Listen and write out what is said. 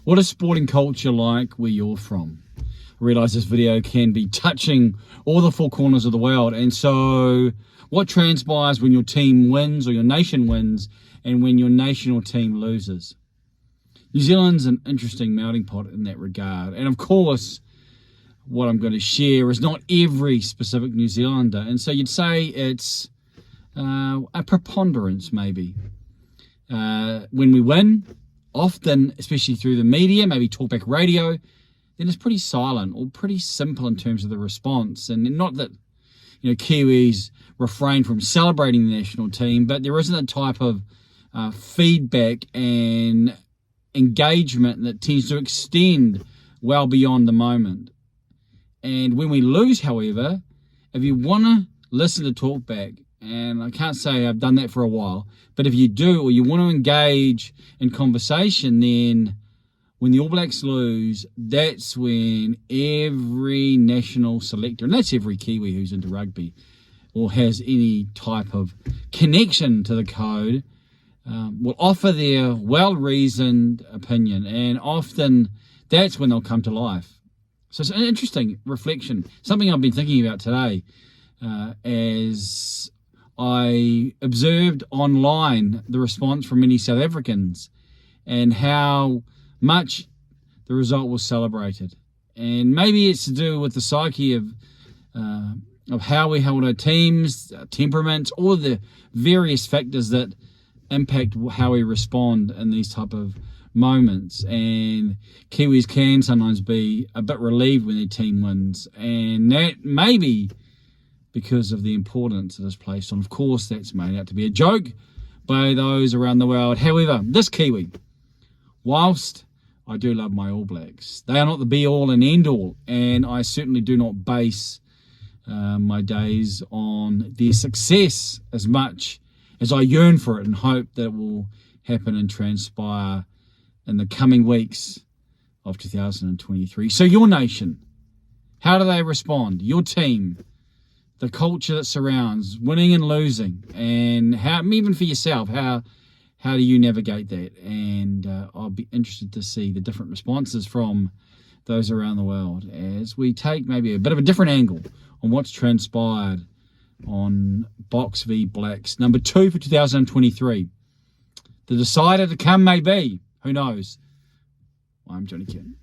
What is sporting culture like where you're from? I realise this video can be touching all the four corners of the world. And so what transpires when your team wins or your nation wins and when your national team loses? New Zealand's an interesting melting pot in that regard. And of course, what I'm going to share is not every specific New Zealander. And so you'd say it's a preponderance maybe. When we win, often, especially through the media, maybe talkback radio, then it's pretty silent or pretty simple in terms of the response. And not that, Kiwis refrain from celebrating the national team, but there isn't a type of feedback and engagement that tends to extend well beyond the moment. And when we lose, however, if you want to listen to talkback, and I can't say I've done that for a while, but if you do, or you want to engage in conversation, then when the All Blacks lose, that's when every national selector, and that's every Kiwi who's into rugby or has any type of connection to the code, will offer their well-reasoned opinion, and often that's when they'll come to life. So it's an interesting reflection, something I've been thinking about today as I observed online the response from many South Africans and how much the result was celebrated. And maybe it's to do with the psyche of how we hold our teams, our temperaments, all of the various factors that impact how we respond in these type of moments. And Kiwis can sometimes be a bit relieved when their team wins, and that maybe because of the importance it is placed on. Of course, that's made out to be a joke by those around the world. However, this Kiwi, whilst I do love my All Blacks, they are not the be-all and end-all, and I certainly do not base my days on their success as much as I yearn for it and hope that it will happen and transpire in the coming weeks of 2023. So your nation, how do they respond? Your team, the culture that surrounds winning and losing, and how, even for yourself, how do you navigate that? And I'll be interested to see the different responses from those around the world as we take maybe a bit of a different angle on what's transpired on Box v Blacks number 2 for 2023. The decider to come may be. Who knows? I'm Johnny King.